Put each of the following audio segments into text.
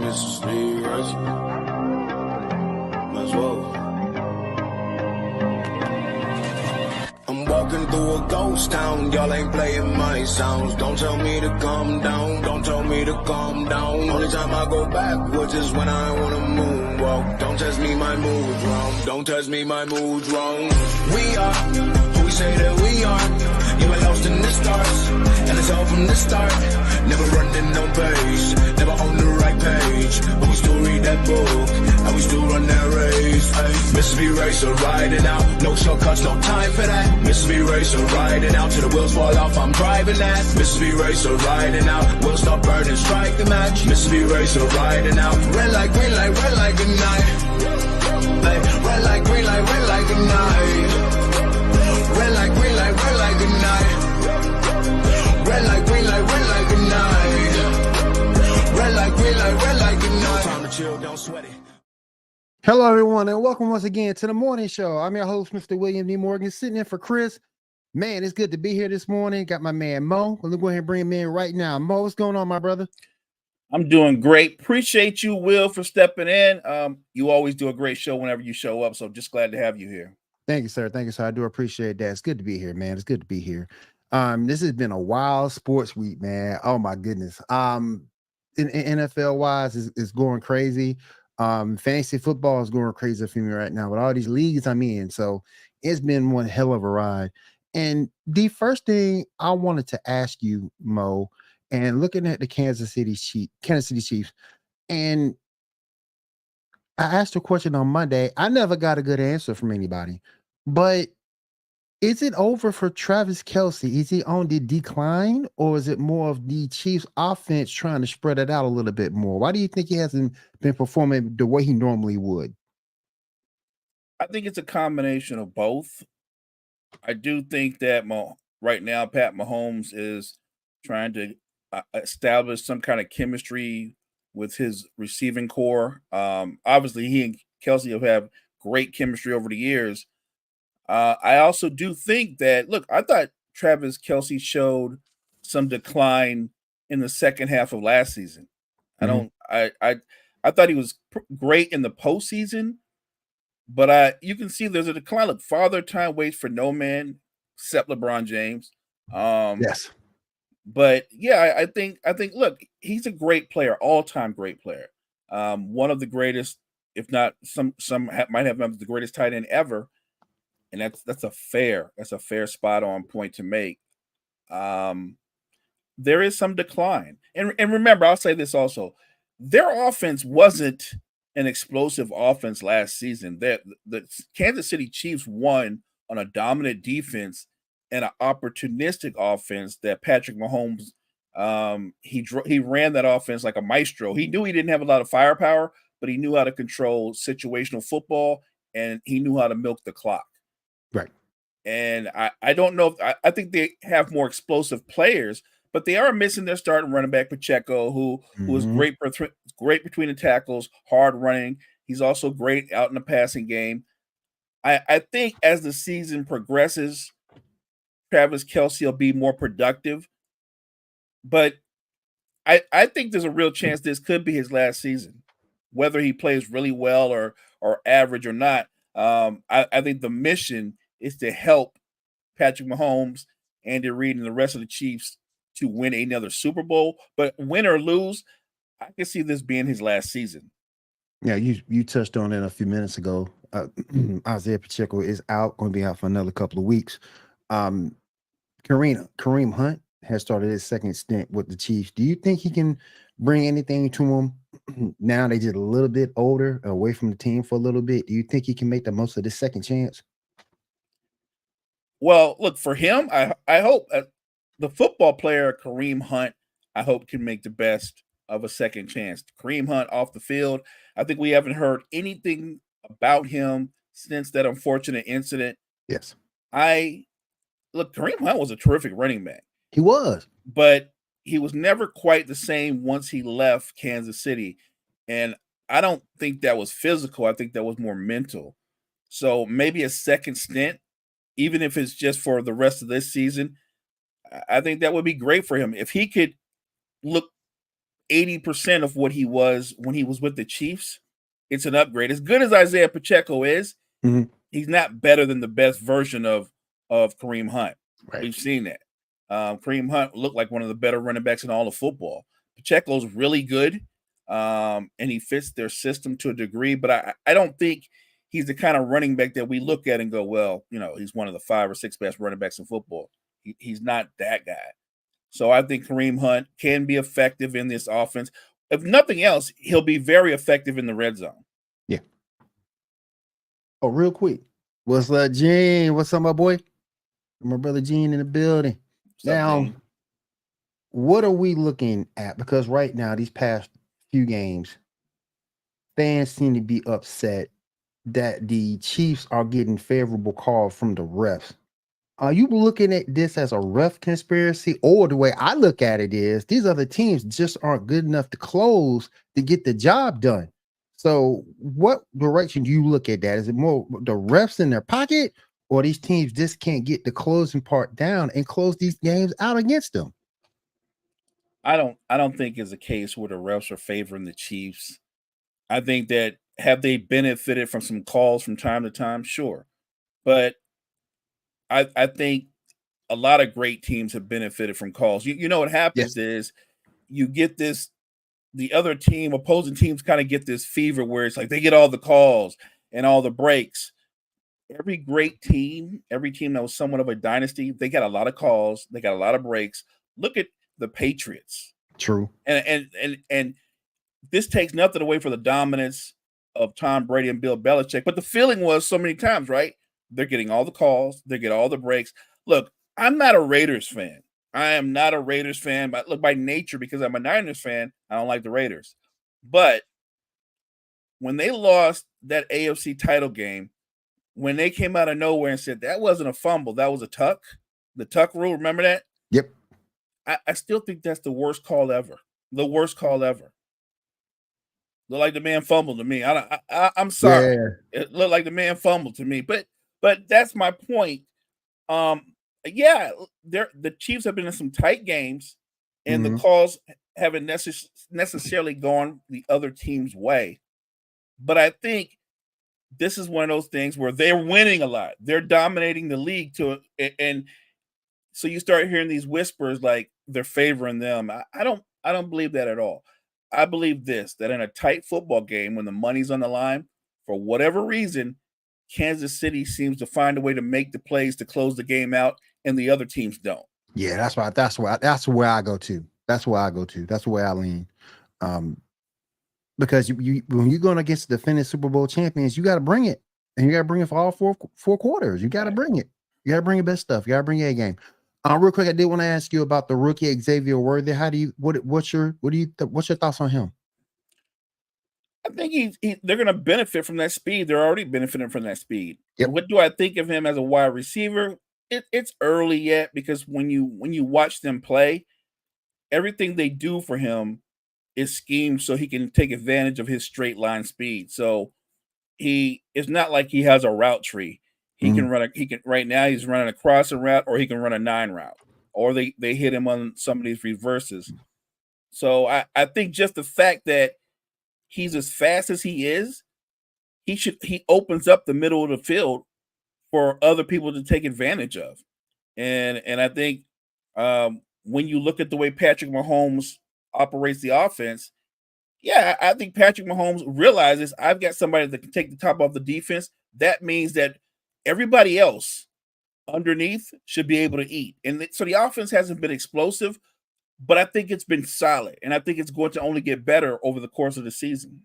Mrs. Lee Rice. Might as well. I'm walking through a ghost town, y'all ain't playing my sounds. Don't tell me to calm down, don't tell me to calm down. Only time I go backwards is when I wanna moonwalk. Don't test me, my mood's wrong. Don't test me, my mood's wrong. We are who we say that we are. You were lost in the stars, and it's all from the start. Never running no pace, never on the right page. But we still read that book, and we still run that race. Ay, Mississippi Racer riding out, no shortcuts, no time for that. Mississippi Racer riding out till the wheels fall off, I'm driving that. Mississippi Racer riding out, we'll stop burning, strike the match. Mississippi Racer riding out, red light, green light, red light, good night. Ay, red light, green light, red light, good night. Red light, green light, red light, good night. Red light, green light, red light, good night. Red light, green light, red light, good night. Time to chill, don't sweat it. Hello, everyone, and welcome once again to the morning show. I'm your host, Mr. William D. Morgan, sitting in for Chris. Man, it's good to be here this morning. Got my man Mo. Let's go ahead and bring him in right now. Mo, what's going on, my brother? I'm doing great. Appreciate you, Will, for stepping in. You always do a great show whenever you show up, so just glad to have you here. Thank you, sir. Thank you, sir. I do appreciate that. It's good to be here, man. It's good to be here. This has been a wild sports week, man. Oh my goodness. In NFL wise, is going crazy. Fantasy football is going crazy for me right now with all these leagues I'm in. So it's been one hell of a ride. And the first thing I wanted to ask you, Mo, and looking at the Kansas City Chiefs, and I asked a question on Monday. I never got a good answer from anybody, but is it over for Travis Kelce? Is he on the decline, or is it more of the Chiefs offense trying to spread it out a little bit more? Why do you think he hasn't been performing the way he normally would? I think it's a combination of both. I do think that right now Pat Mahomes is trying to establish some kind of chemistry with his receiving core. Obviously, he and Kelce have great chemistry over the years. I also do think that, look, I thought Travis Kelce showed some decline in the second half of last season. I thought he was great in the postseason, but you can see there's a decline. Look, father time waits for no man except LeBron James. Yes. But yeah, I think look, he's a great player, all-time great player. One of the greatest, if not some might have been the greatest tight end ever. And that's a fair spot on point to make. There is some decline. And remember, I'll say this also. Their offense wasn't an explosive offense last season. The Kansas City Chiefs won on a dominant defense and an opportunistic offense that Patrick Mahomes, he ran that offense like a maestro. He knew he didn't have a lot of firepower, but he knew how to control situational football, and he knew how to milk the clock. Right. And I don't know if I think they have more explosive players, but they are missing their starting running back Pacheco, who is great between the tackles, hard running. He's also great out in the passing game. I think as the season progresses, Travis Kelce will be more productive. But I think there's a real chance this could be his last season, whether he plays really well or average or not. I think the mission is to help Patrick Mahomes, Andy Reid, and the rest of the Chiefs to win another Super Bowl. But win or lose, I can see this being his last season. Yeah, you touched on it a few minutes ago. Isaiah Pacheco is going to be out for another couple of weeks. Kareem Hunt has started his second stint with the Chiefs. Do you think he can bring anything to him? Now they just a little bit older, away from the team for a little bit. Do you think he can make the most of this second chance? Well, look, for him, I hope the football player Kareem Hunt, I hope, can make the best of a second chance. Kareem Hunt off the field, I think we haven't heard anything about him since that unfortunate incident. Yes. Kareem Hunt was a terrific running back. He was. But he was never quite the same once he left Kansas City. And I don't think that was physical. I think that was more mental. So maybe a second stint, even if it's just for the rest of this season, I think that would be great for him. If he could look 80% of what he was when he was with the Chiefs. It's an upgrade. As good as Isaiah Pacheco is, he's not better than the best version of Kareem Hunt. Right. We've seen that. Kareem Hunt looked like one of the better running backs in all of football. Pacheco's really good, and he fits their system to a degree, but I don't think he's the kind of running back that we look at and go, well, he's one of the 5 or 6 best running backs in football. He's not that guy. So I think Kareem Hunt can be effective in this offense. If nothing else, he'll be very effective in the red zone. Yeah. Oh, real quick. What's up, Gene? What's up, my boy? My brother Gene in the building. Now, what are we looking at? Because right now, these past few games, fans seem to be upset that the Chiefs are getting favorable calls from the refs. Are you looking at this as a ref conspiracy? Or the way I look at it is these other teams just aren't good enough to close to get the job done. So what direction do you look at that? Is it more the refs in their pocket, or these teams just can't get the closing part down and close these games out against them? I don't think it's a case where the refs are favoring the Chiefs. I think that have they benefited from some calls from time to time? Sure. But I think a lot of great teams have benefited from calls. You know what happens is you get this, the other team, opposing teams kind of get this fever where it's like they get all the calls and all the breaks. Every great team, every team that was somewhat of a dynasty, they got a lot of calls, they got a lot of breaks. Look at the Patriots. True. And this takes nothing away from the dominance of Tom Brady and Bill Belichick, but the feeling was so many times, right? They're getting all the calls, they get all the breaks. Look, I'm not a Raiders fan. I am not a Raiders fan, but look, by nature, because I'm a Niners fan, I don't like the Raiders. But when they lost that AFC title game, when they came out of nowhere and said that wasn't a fumble, that was a tuck, the tuck rule, remember that? Yep. I still think that's the worst call ever. The worst call ever. Look like the man fumbled to me. I'm sorry. Yeah. It looked like the man fumbled to me, but that's my point. The Chiefs have been in some tight games, and the calls haven't necessarily gone the other team's way. But I think this is one of those things where they're winning a lot. They're dominating the league and so you start hearing these whispers like they're favoring them. I don't believe that at all. I believe that in a tight football game, when the money's on the line, for whatever reason, Kansas City seems to find a way to make the plays to close the game out, and the other teams don't. Yeah, that's where I go to. That's where I go to. That's the way I lean. Because you when you're going against the defending Super Bowl champions, you got to bring it, and you got to bring it for all four quarters. You got to bring it. You got to bring your best stuff. You got to bring your game. Real quick, I did want to ask you about the rookie Xavier Worthy. What's your thoughts on him? I think they're going to benefit from that speed. They're already benefiting from that speed. Yep. What do I think of him as a wide receiver? It's early yet, because when you watch them play, everything they do for him is schemed so he can take advantage of his straight line speed. So it's not like he has a route tree. He can run right now he's running a crossing route, or he can run a 9 route, or they hit him on some of these reverses. So I think just the fact that he's as fast as he is, he opens up the middle of the field for other people to take advantage of. And I think when you look at the way Patrick Mahomes operates the offense, I think Patrick Mahomes realizes I've got somebody that can take the top off the defense. That means that everybody else underneath should be able to eat. And so the offense hasn't been explosive, but I think it's been solid. And I think it's going to only get better over the course of the season.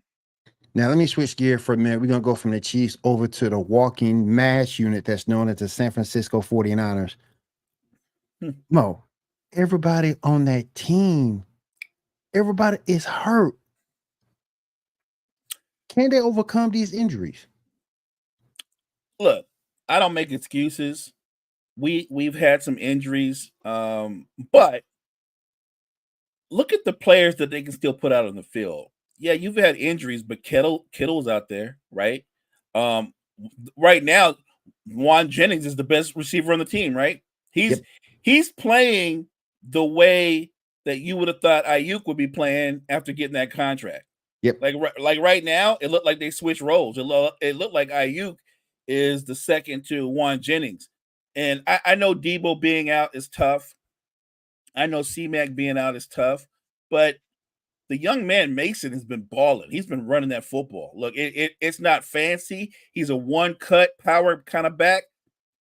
Now, let me switch gear for a minute. We're going to go from the Chiefs over to the walking mass unit that's known as the San Francisco 49ers. Mo, everybody on that team, everybody is hurt. Can they overcome these injuries? Look, I don't make excuses. We've had some injuries, but look at the players that they can still put out on the field. Yeah, you've had injuries, but Kittle's out there, right? Right now, Juan Jennings is the best receiver on the team, right? He's playing the way that you would have thought Ayuk would be playing after getting that contract. Yep. Like right now, it looked like they switched roles. It looked like Ayuk is the second to Juan Jennings. And I know Debo being out is tough. I know C-Mac being out is tough, but the young man Mason has been balling. He's been running that football. Look, it's not fancy. He's a one-cut power kind of back.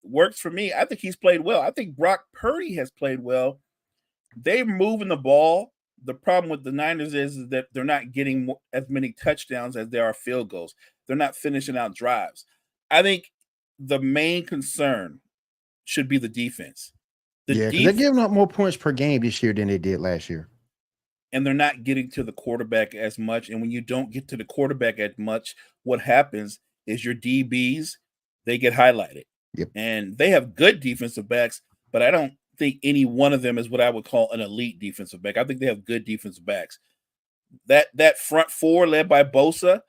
Works for me. I think he's played well. I think Brock Purdy has played well. They're moving the ball. The problem with the Niners is that they're not getting as many touchdowns as there are field goals. They're not finishing out drives. I think the main concern should be the defense. Because they're giving up more points per game this year than they did last year. And they're not getting to the quarterback as much. And when you don't get to the quarterback as much, what happens is your DBs, they get highlighted. Yep. And they have good defensive backs, but I don't think any one of them is what I would call an elite defensive back. I think they have good defensive backs. That front four led by Bosa,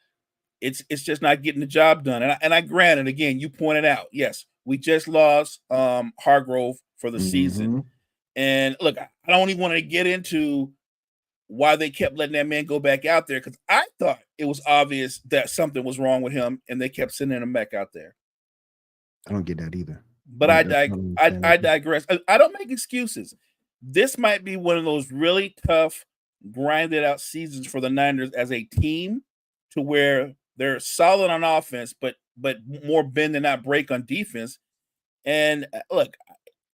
it's just not getting the job done. And I granted, again, you pointed out, yes, we just lost Hargrove for the season. And look, I don't even want to get into why they kept letting that man go back out there, because I thought it was obvious that something was wrong with him, and they kept sending him back out there. I don't get that either. But I digress. I don't make excuses. This might be one of those really tough, grinded out seasons for the Niners as a team, to where they're solid on offense, but more bend than not break on defense. And look,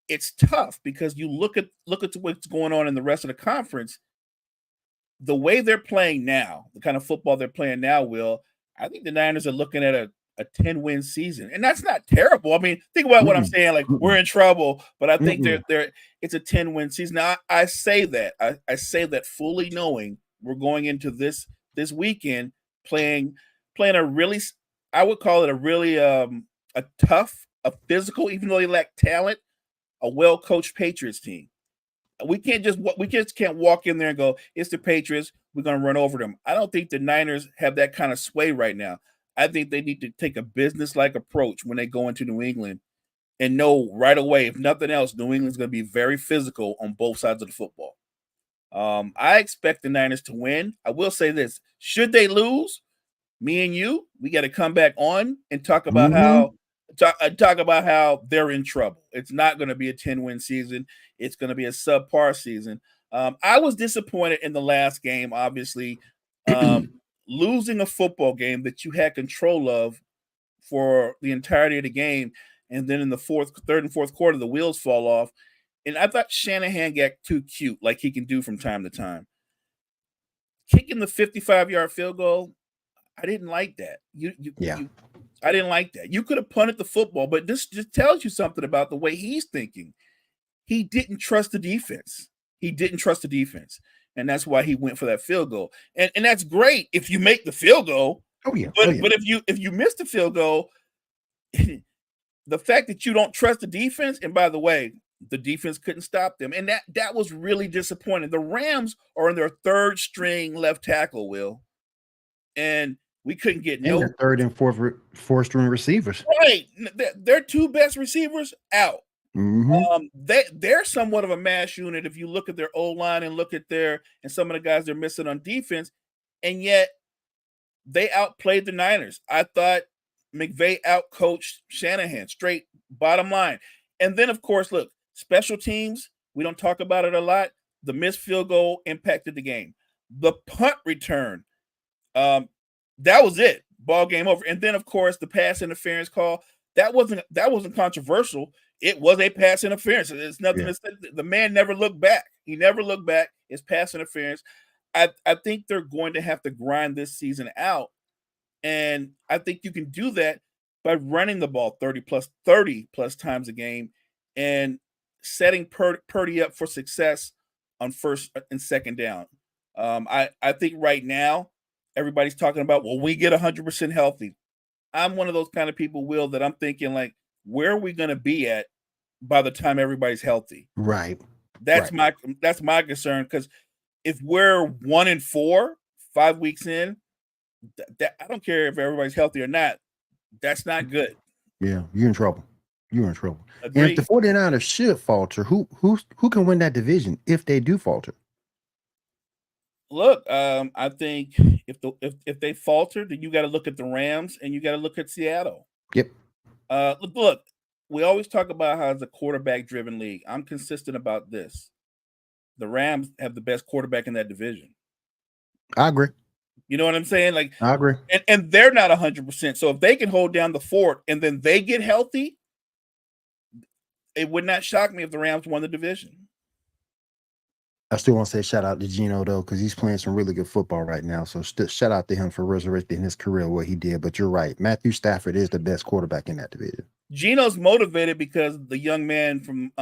it's tough because you look at what's going on in the rest of the conference. The way they're playing now, the kind of football they're playing now, Will, I think the Niners are looking at a 10-win season. And that's not terrible. I mean, think about what I'm saying. Like, we're in trouble, but I think it's a 10-win season. Now, I say that. I say that fully knowing we're going into this weekend playing a really, I would call it a really a tough, a physical, even though they lack talent, a well-coached Patriots team. We just can't walk in there and go, it's the Patriots, we're going to run over them. I don't think the Niners have that kind of sway right now. I think they need to take a business-like approach when they go into New England and know right away, if nothing else, New England's going to be very physical on both sides of the football. I expect the Niners to win. I will say this: should they lose, me and you, we got to come back on and talk about how they're in trouble. It's not going to be a 10-win season. It's going to be a subpar season. I was disappointed in the last game, obviously. Losing a football game that you had control of for the entirety of the game, and then in the third and fourth quarter, the wheels fall off. And I thought Shanahan got too cute, like he can do from time to time. Kicking the 55-yard field goal, I didn't like that. I didn't like that. You could have punted the football, but this just tells you something about the way he's thinking. He didn't trust the defense. And that's why he went for that field goal. And that's great if you make the field goal. But if you miss the field goal, the fact that you don't trust the defense, and by the way, the defense couldn't stop them. And that was really disappointing. The Rams are in their third string left tackle, Will. And we couldn't get their third and fourth string receivers. Right. Their two best receivers out. They're somewhat of a mash unit if you look at their O-line and look at and some of the guys they're missing on defense, and yet they outplayed the Niners. I thought McVay outcoached Shanahan, straight bottom line. And then, of course, look, special teams, we don't talk about it a lot. The missed field goal impacted the game. The punt return, that was it. Ball game over. And then, of course, the pass interference call, that wasn't controversial. It was a pass interference. It's nothing to say. The man never looked back. He never looked back. It's pass interference. I think they're going to have to grind this season out. And I think you can do that by running the ball 30 plus times a game and setting Purdy up for success on first and second down. I think right now everybody's talking about, well, we get 100% healthy. I'm one of those kind of people, Will, that I'm thinking, like, where are we going to be at by the time everybody's healthy? Right. That's my concern, because if we're 1-4, 5 weeks in, that I don't care if everybody's healthy or not. That's not good. Yeah, you're in trouble. Agreed. And if the 49ers should falter, who can win that division if they do falter? Look, I think if they falter, then you got to look at the Rams and you got to look at Seattle. Yep. Look, we always talk about how it's a quarterback-driven league. I'm consistent about this. The Rams have the best quarterback in that division. I agree. You know what I'm saying? Like, I agree. And they're not 100%. So if they can hold down the fort and then they get healthy, it would not shock me if the Rams won the division. I still want to say shout out to Geno though, because he's playing some really good football right now. So shout out to him for resurrecting his career, what he did. But you're right, Matthew Stafford is the best quarterback in that division. Geno's motivated because the young man from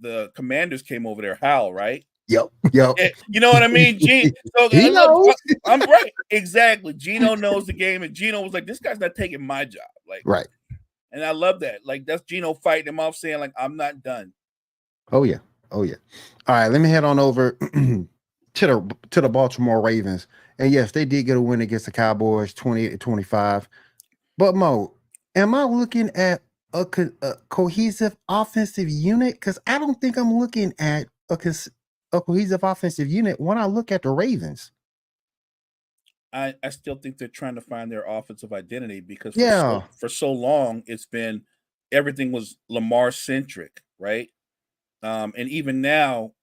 the Commanders came over there, Hal, right? Yep. You know what I mean? So he knows. I'm right. Exactly. Geno knows the game, and Geno was like, "This guy's not taking my job." Like, right. And I love that. Like, that's Geno fighting him off, saying, like, "I'm not done." Oh yeah. All right, let me head on over to the Baltimore Ravens. And yes, they did get a win against the Cowboys, 28-25. But Mo, am I looking at a cohesive offensive unit? Because I don't think I'm looking at a cohesive offensive unit when I look at the Ravens. I still think they're trying to find their offensive identity because for so long it's been everything was Lamar centric, right? And even now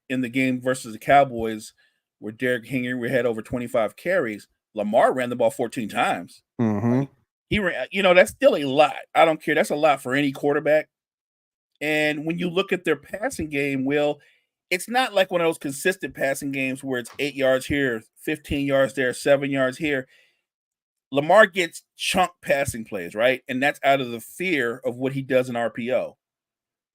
in the game versus the Cowboys, where Derrick Henry had over 25 carries, Lamar ran the ball 14 times. Mm-hmm. He ran, that's still a lot. I don't care. That's a lot for any quarterback. And when you look at their passing game, Will, it's not like one of those consistent passing games where it's 8 yards here, 15 yards there, 7 yards here. Lamar gets chunk passing plays, right? And that's out of the fear of what he does in RPO.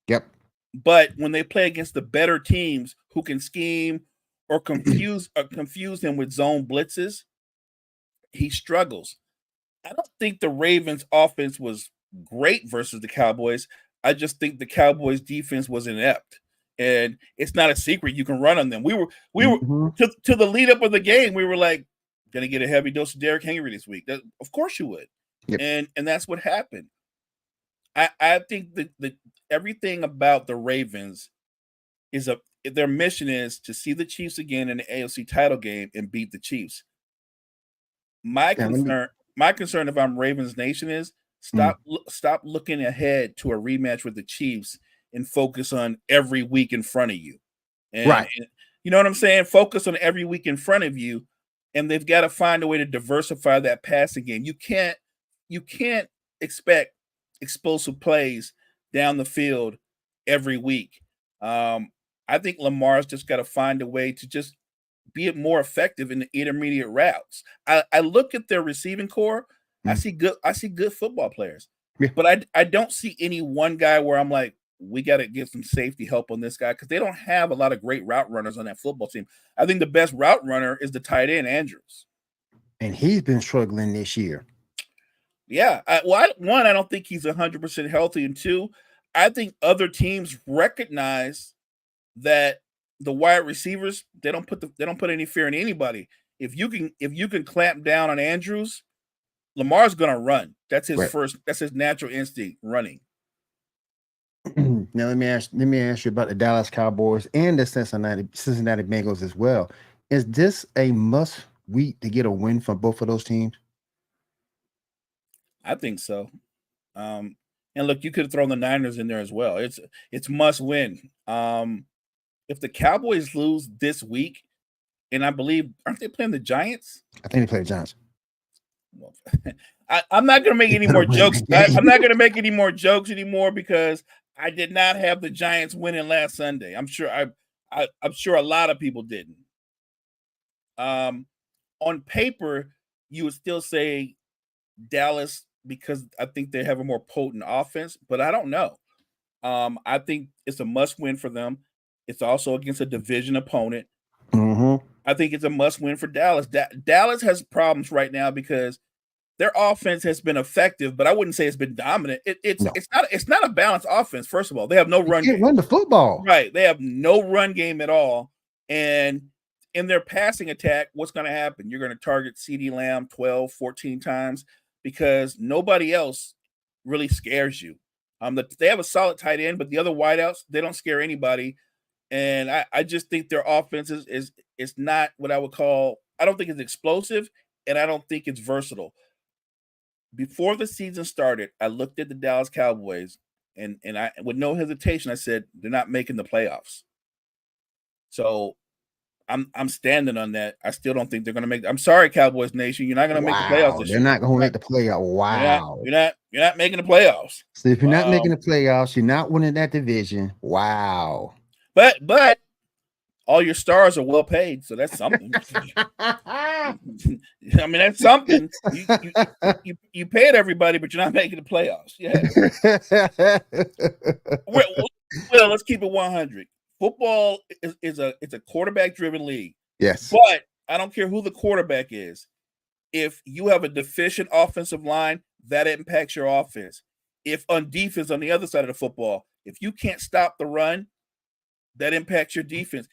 Yep. But when they play against the better teams who can scheme or confuse him with zone blitzes, he struggles. I don't think the Ravens offense was great versus the Cowboys. I just think the Cowboys defense was inept. And it's not a secret you can run on them. We were to the lead up of the game, we were like, gonna get a heavy dose of Derrick Henry this week. Of course you would. Yep. And that's what happened. I think that everything about the Ravens is their mission is to see the Chiefs again in the AFC title game and beat the Chiefs. My concern if I'm Ravens Nation is stop looking ahead to a rematch with the Chiefs and focus on every week in front of you. And you know what I'm saying? Focus on every week in front of you, and they've got to find a way to diversify that passing game. You can't expect explosive plays down the field every week. I think Lamar's just got to find a way to just be more effective in the intermediate routes. I look at their receiving core. I see good football players, but I don't see any one guy where I'm like, we got to get some safety help on this guy because they don't have a lot of great route runners on that football team. I think the best route runner is the tight end Andrews, and he's been struggling this year. Yeah, I don't think he's 100% healthy, and two, I think other teams recognize that the wide receivers they don't put any fear in anybody. If you can clamp down on Andrews, Lamar's gonna run. That's his That's his natural instinct, running. Now let me ask you about the Dallas Cowboys and the Cincinnati Bengals as well. Is this a must week to get a win from both of those teams? I think so. And look, you could have thrown the Niners in there as well. It's must win. If the Cowboys lose this week, and I believe aren't they playing the Giants? I think they play the Giants. Well, I'm not going to make any more jokes. I'm not going to make any more jokes anymore because I did not have the Giants winning last Sunday. I'm sure I'm sure a lot of people didn't. On paper, you would still say Dallas because I think they have a more potent offense, but I don't know. I think it's a must win for them. It's also against a division opponent. Mm-hmm. I think it's a must win for Dallas. Dallas has problems right now because their offense has been effective, but I wouldn't say it's been dominant. It's not a balanced offense. First of all, they have no run game. Run the football. Right. They have no run game at all. And in their passing attack, what's going to happen? You're going to target CeeDee Lamb 12, 14 times because nobody else really scares you. They have a solid tight end, but the other wideouts, they don't scare anybody. And I just think their offense is not what I would call. I don't think it's explosive, and I don't think it's versatile. Before the season started, I looked at the Dallas Cowboys, and I, with no hesitation, I said they're not making the playoffs. So I'm standing on that. I still don't think they're going to make. I'm sorry, Cowboys Nation, you're not going to make the playoffs this They're year. not going to make the playoff. Wow. You're not making the playoffs. So if you're not making the playoffs, you're not winning that division. Wow. But all your stars are well paid, so that's something. I mean, that's something. You paid everybody, but you're not making the playoffs. Yeah. Well, let's keep it 100. Football is a quarterback driven league. Yes. But I don't care who the quarterback is. If you have a deficient offensive line, that impacts your offense. If on defense on the other side of the football, if you can't stop the run, that impacts your defense.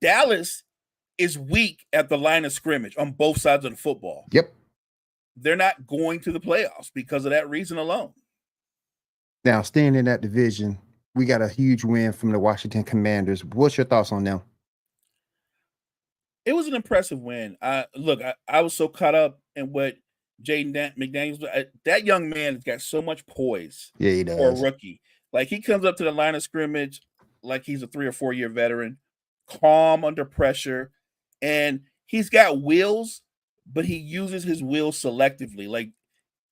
Dallas is weak at the line of scrimmage on both sides of the football. Yep. They're not going to the playoffs because of that reason alone. Now, staying in that division, we got a huge win from the Washington Commanders. What's your thoughts on them? It was an impressive win. I was so caught up in what Jaden McDaniels. That young man has got so much poise. Yeah, he does. For a rookie. Like, he comes up to the line of scrimmage like he's a 3 or 4 year veteran, calm under pressure, and he's got wheels, but he uses his wheels selectively. Like,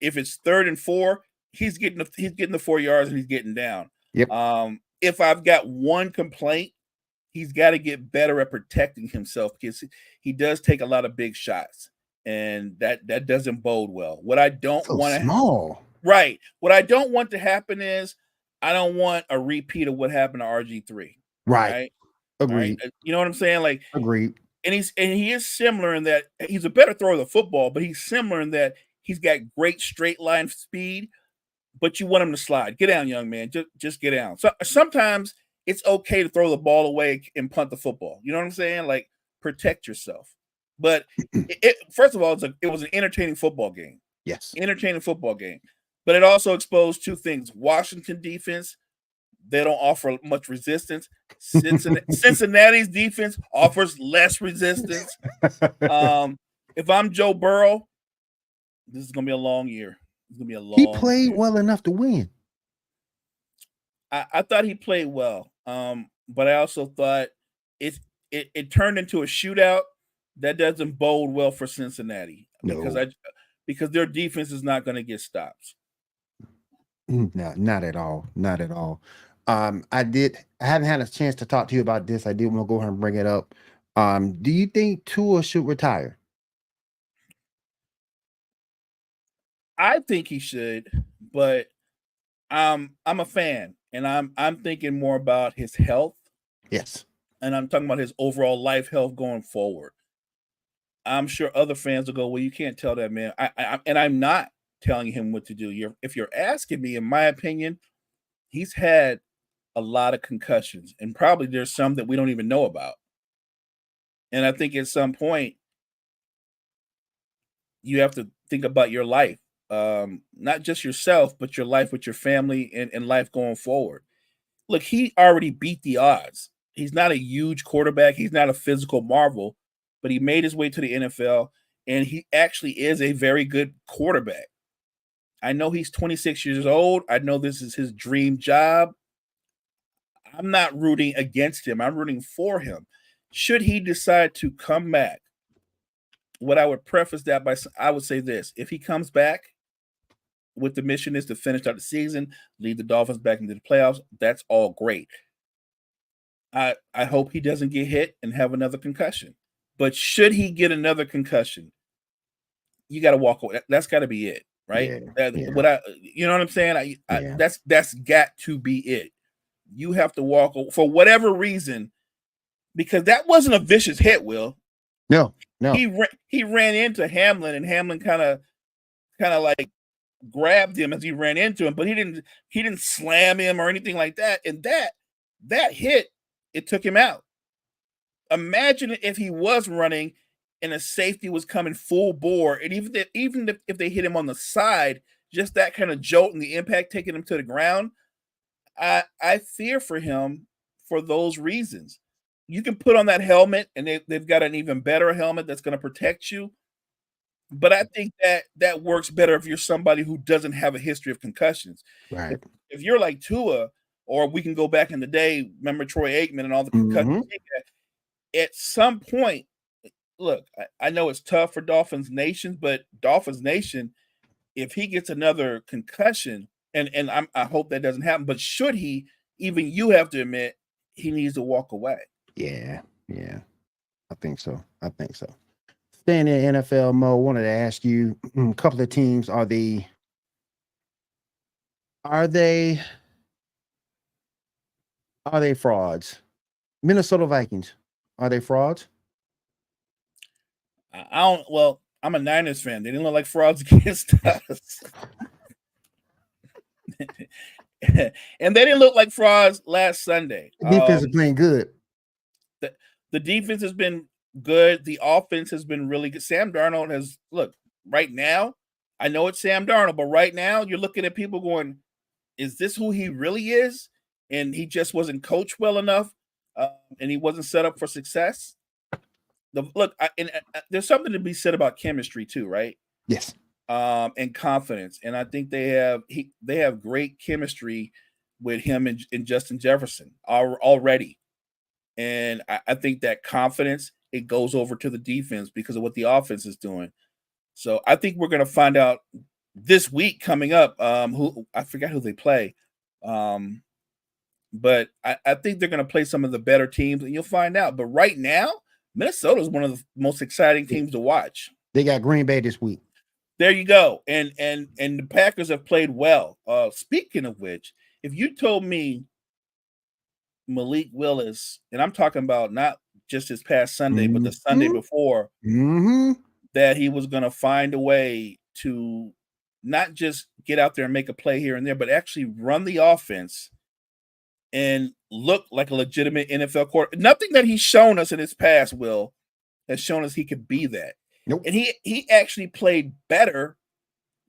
if it's 3rd and 4, he's getting the 4 yards and he's getting down. Yep. If I've got one complaint, he's got to get better at protecting himself because he does take a lot of big shots, and that doesn't bode well. What I don't want small. Right. What I don't want to happen is I don't want a repeat of what happened to RG3. Right. Agreed. Right? You know what I'm saying? Like, agreed. And he is similar in that he's a better thrower of the football, but he's similar in that he's got great straight line speed, but you want him to slide. Get down, young man. Just get down. So sometimes it's okay to throw the ball away and punt the football. You know what I'm saying? Like, protect yourself. But first of all, it was an entertaining football game. Yes. Entertaining football game. But it also exposed two things. Washington defense, they don't offer much resistance. Cincinnati's defense offers less resistance. If I'm Joe Burrow, this is going to be a long year. It's going to be a long He played well enough to win. I thought he played well. But I also thought it turned into a shootout. That doesn't bode well for Cincinnati. No. Because their defense is not going to get stops. No, not at all. Not at all. I haven't had a chance to talk to you about this. I did want to go ahead and bring it up. Do you think Tua should retire? I think he should, but I'm a fan, and I'm thinking more about his health. Yes. And I'm talking about his overall life health going forward. I'm sure other fans will go, well, you can't tell that man. And I'm not telling him what to do. If you're asking me, in my opinion, he's had a lot of concussions, and probably there's some that we don't even know about. And I think at some point you have to think about your life, not just yourself, but your life with your family and life going forward. Look, he already beat the odds. He's not a huge quarterback. He's not a physical marvel, but he made his way to the NFL, and he actually is a very good quarterback. I know he's 26 years old. I know this is his dream job. I'm not rooting against him. I'm rooting for him. Should he decide to come back, what I would preface that by, I would say this: if he comes back with the mission is to finish out the season, lead the Dolphins back into the playoffs, that's all great. I hope he doesn't get hit and have another concussion. But should he get another concussion, you got to walk away. That's got to be it, right? Yeah. You know what I'm saying? That's got to be it. You have to walk for whatever reason, because that wasn't a vicious hit, Will. No. He ran into Hamlin, and Hamlin kind of like grabbed him as he ran into him, but he didn't slam him or anything like that. And that hit, it took him out. Imagine if he was running and a safety was coming full bore, and even if they hit him on the side, just that kind of jolt and the impact taking him to the ground, I fear for him for those reasons. You can put on that helmet, and they've got an even better helmet that's going to protect you. But I think that works better if you're somebody who doesn't have a history of concussions. Right. If you're like Tua, or we can go back in the day, remember Troy Aikman and all the concussions. At some point, look, I know it's tough for Dolphins Nation, but Dolphins Nation, if he gets another concussion, and I hope that doesn't happen, but should he, even you have to admit, he needs to walk away. Yeah. I think so. Staying in NFL mode, wanted to ask you a couple of teams. Are they frauds? Minnesota Vikings, are they frauds? I don't. Well, I'm a Niners fan. They didn't look like frauds against us. And they didn't look like frauds last Sunday. The defense is playing good. The defense has been good. The offense has been really good. Sam Darnold has, look, right now, I know it's Sam Darnold, but right now you're looking at people going, is this who he really is? And he just wasn't coached well enough, and he wasn't set up for success. There's something to be said about chemistry too, right? Yes. And confidence. And I think they have great chemistry with him and Justin Jefferson already. And I think that confidence, it goes over to the defense because of what the offense is doing. So I think we're going to find out this week coming up. Who I forgot who they play, but I think they're going to play some of the better teams, and you'll find out. But right now, Minnesota is one of the most exciting teams to watch. They got Green Bay this week. There you go, and the Packers have played well. Speaking of which, if you told me Malik Willis, and I'm talking about not just this past Sunday, but the Sunday before, that he was going to find a way to not just get out there and make a play here and there, but actually run the offense and look like a legitimate NFL quarterback. Nothing that he's shown us in his past, Will, has shown us he could be that. Nope. And he actually played better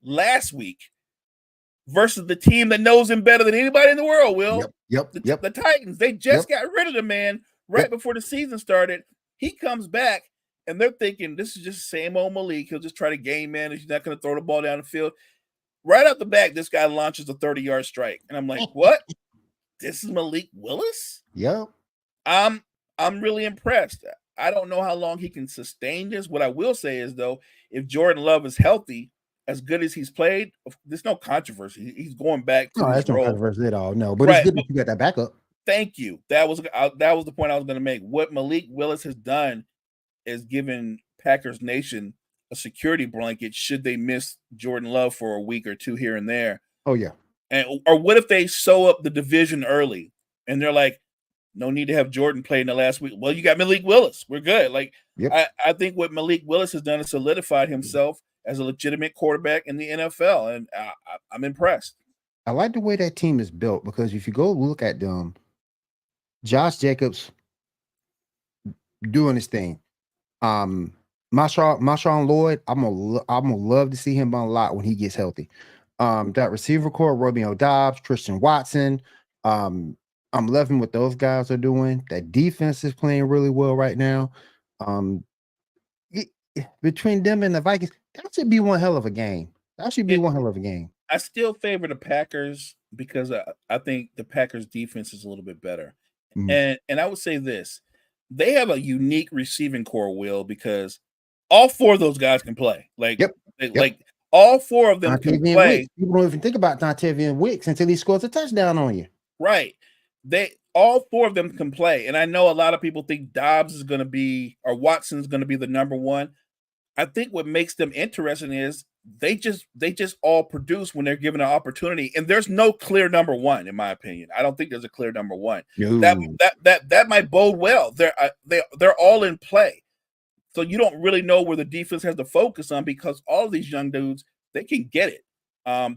last week versus the team that knows him better than anybody in the world, Will. Yep. The Titans. They just got rid of the man right before the season started. He comes back, and they're thinking this is just the same old Malik. He'll just try to game manage. He's not going to throw the ball down the field. Right out the back, this guy launches a 30-yard strike. And I'm like, what? This is Malik Willis? Yep. I'm really impressed. I don't know how long he can sustain this. What I will say is, though, if Jordan Love is healthy, as good as he's played, there's no controversy. He's going back to his role. No controversy at all. No, but it's good that you got that backup. Thank you. That was the point I was going to make. What Malik Willis has done is given Packers Nation a security blanket should they miss Jordan Love for a week or two here and there. Oh yeah. Or what if they sew up the division early and they're like, no need to have Jordan play in the last week. Well, you got Malik Willis. We're good. Like, I think what Malik Willis has done is solidified himself as a legitimate quarterback in the NFL, and I'm impressed. I like the way that team is built because if you go look at them, Josh Jacobs doing his thing. Marshawn Lloyd, I'm gonna love to see him on a lot when he gets healthy. That receiver core, Romeo Doubs, Christian Watson. I'm loving what those guys are doing. That defense is playing really well right now. Between them and the Vikings, that should be one hell of a game. I still favor the Packers because I think the Packers defense is a little bit better. And I would say this. They have a unique receiving core, Will, because all four of those guys can play. Like all four of them can play. Wicks. People don't even think about Dontavian Wicks until he scores a touchdown on you. Right. All four of them can play. And I know a lot of people think Dobbs is going to be, or Watson's going to be the number one. I think what makes them interesting is they just all produce when they're given an opportunity. And there's no clear number one, in my opinion. I don't think there's a clear number one. No. That might bode well. They're all in play. So you don't really know where the defense has to focus on because all of these young dudes, they can get it.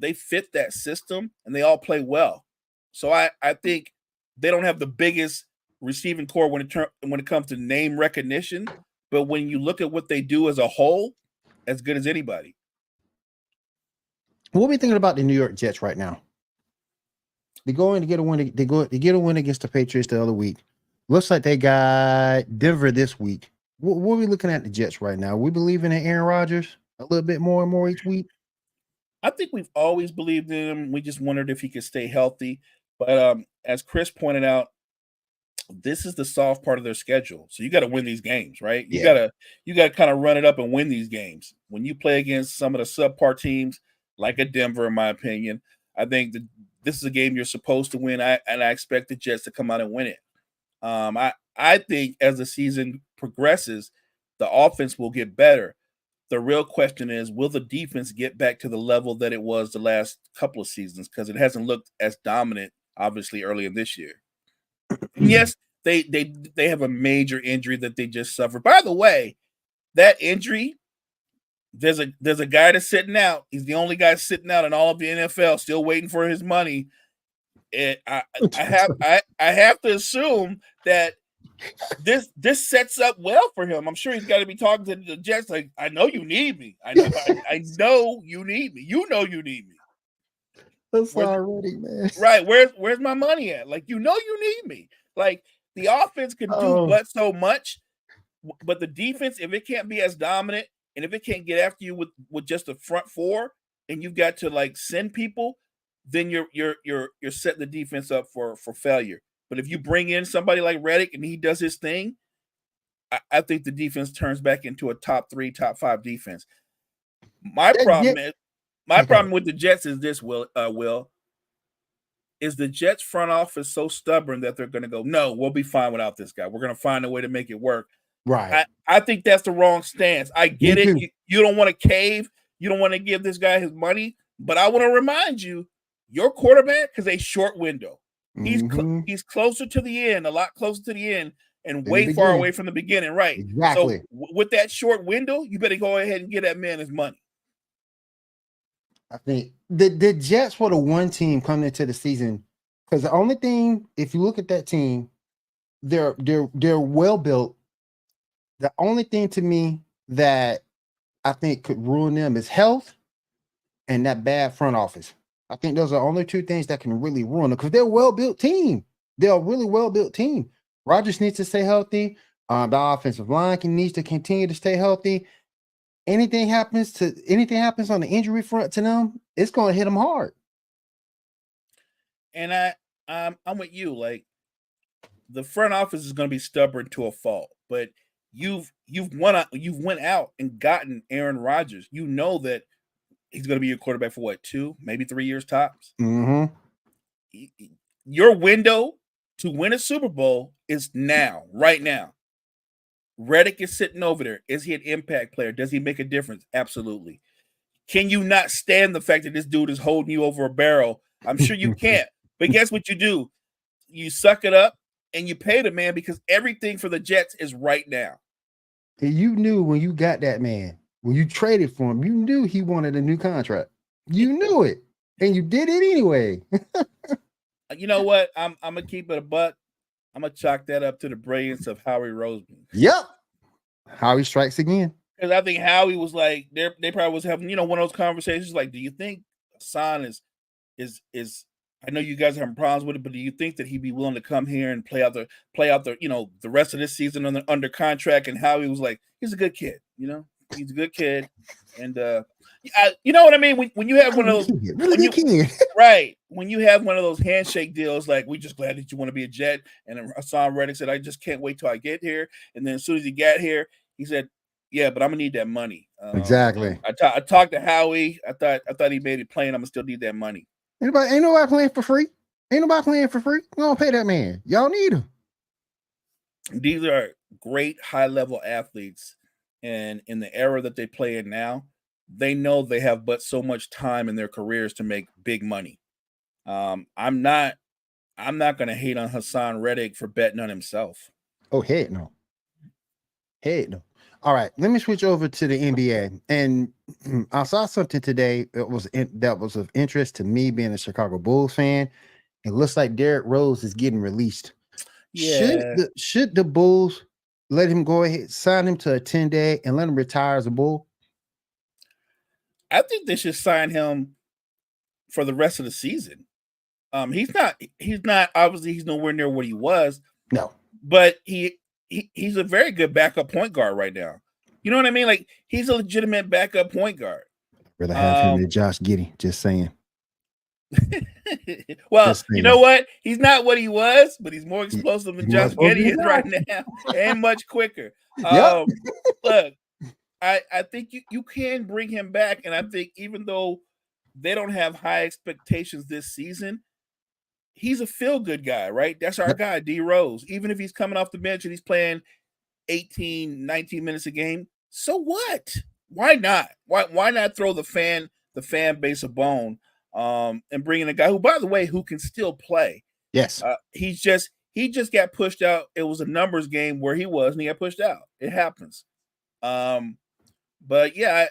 They fit that system and they all play well. So I think they don't have the biggest receiving core when it comes to name recognition, but when you look at what they do as a whole, as good as anybody. What are we thinking about the New York Jets right now? They go in to get a win. They get a win against the Patriots the other week. Looks like they got Denver this week. What are we looking at the Jets right now? We believing in Aaron Rodgers a little bit more and more each week. I think we've always believed in him. We just wondered if he could stay healthy. But as Chris pointed out, this is the soft part of their schedule. So you got to win these games, right? You gotta kind of run it up and win these games. When you play against some of the subpar teams, like a Denver, in my opinion, I think that this is a game you're supposed to win. I expect the Jets to come out and win it. I think as the season progresses, the offense will get better. The real question is, will the defense get back to the level that it was the last couple of seasons? Because it hasn't looked as dominant, obviously, early in this year. And yes, they have a major injury that they just suffered. By the way, that injury, there's a guy that's sitting out. He's the only guy sitting out in all of the NFL, still waiting for his money. And I have to assume that this sets up well for him. I'm sure he's got to be talking to the Jets like, I know you need me. I know you need me. You know you need me. That's already, man. Right. Where's my money at? Like, you know you need me. Like, the offense can do but so much, but the defense, if it can't be as dominant and if it can't get after you with just a front four and you've got to like send people, then you're setting the defense up for failure. But if you bring in somebody like Reddick and he does his thing, I think the defense turns back into a top 3, top 5 defense. My problem with the Jets is this, Will, is the Jets front office so stubborn that they're going to go, no, we'll be fine without this guy. We're going to find a way to make it work. Right. I think that's the wrong stance. I get it. You don't want to cave. You don't want to give this guy his money. But I want to remind you, your quarterback has a short window. He's closer to the end, a lot closer to the end, and way far away from the beginning. Right. Exactly. So with that short window, you better go ahead and give that man his money. I think the Jets were the one team coming into the season, because the only thing, if you look at that team, they're well built. The only thing to me that I think could ruin them is health and that bad front office. I think those are the only two things that can really ruin them, because they're a well-built team. They're a really well-built team. Rodgers needs to stay healthy. The offensive line needs to continue to stay healthy. Anything happens on the injury front to them, it's going to hit them hard. And I'm with you. Like, the front office is going to be stubborn to a fault, but you've went out and gotten Aaron Rodgers. You know that he's going to be your quarterback for what, 2, maybe 3 years tops. Your window to win a Super Bowl is now, right now. Reddick is sitting over there. Is he an impact player? Does he make a difference? Absolutely. Can you not stand the fact that this dude is holding you over a barrel? I'm sure you can't. But guess what you do? You suck it up and you pay the man, because everything for the Jets is right now. And you knew when you got that man, when you traded for him, you knew he wanted a new contract. You knew it, and you did it anyway. You know what? I'm gonna keep it a buck. I'm gonna chalk that up to the brilliance of Howie Roseman. Yep, Howie strikes again. Because I think Howie was like, they probably was having, one of those conversations like, do you think Hassan is I know you guys are having problems with it, but do you think that he'd be willing to come here and play out the the rest of this season under contract? And Howie was like, he's a good kid, he's a good kid, and you know what I mean. When you have one of those, right? When you have one of those handshake deals, like, we just glad that you want to be a Jet, and Hassan Reddick said, I just can't wait till I get here, and then as soon as he got here, he said, yeah, but I'm gonna need that money. Exactly. I talked to Howie. I thought he made it plain. I'm gonna still need that money. Ain't nobody playing for free. Ain't nobody playing for free. We don't pay that man. Y'all need him. These are great high-level athletes, and in the era that they play in now, they know they have but so much time in their careers to make big money. I'm not going to hate on Hassan Reddick for betting on himself. Oh, heck no. All right, let me switch over to the NBA. And I saw something today that was of interest to me, being a Chicago Bulls fan. It looks like Derrick Rose is getting released. Yeah. Should the Bulls let him go ahead, sign him to a 10-day and let him retire as a Bull? I think they should sign him for the rest of the season. He's not obviously he's nowhere near what he was. No, but he's a very good backup point guard right now. You know what I mean? Like he's a legitimate backup point guard. I'd rather have him than Josh Giddey. Just saying. Well, you know what? He's not what he was, but he's more explosive than Josh Giddey is right now, and much quicker. Yep. Look, I think you can bring him back, and I think even though they don't have high expectations this season, he's a feel-good guy, right? That's our guy, D Rose. Even if he's coming off the bench and he's playing 18, 19 minutes a game, so what? Why not? Why not throw the fan base a bone and bring in a guy who, by the way, who can still play? Yes. He just got pushed out. It was a numbers game where he was, and he got pushed out. It happens. But yeah,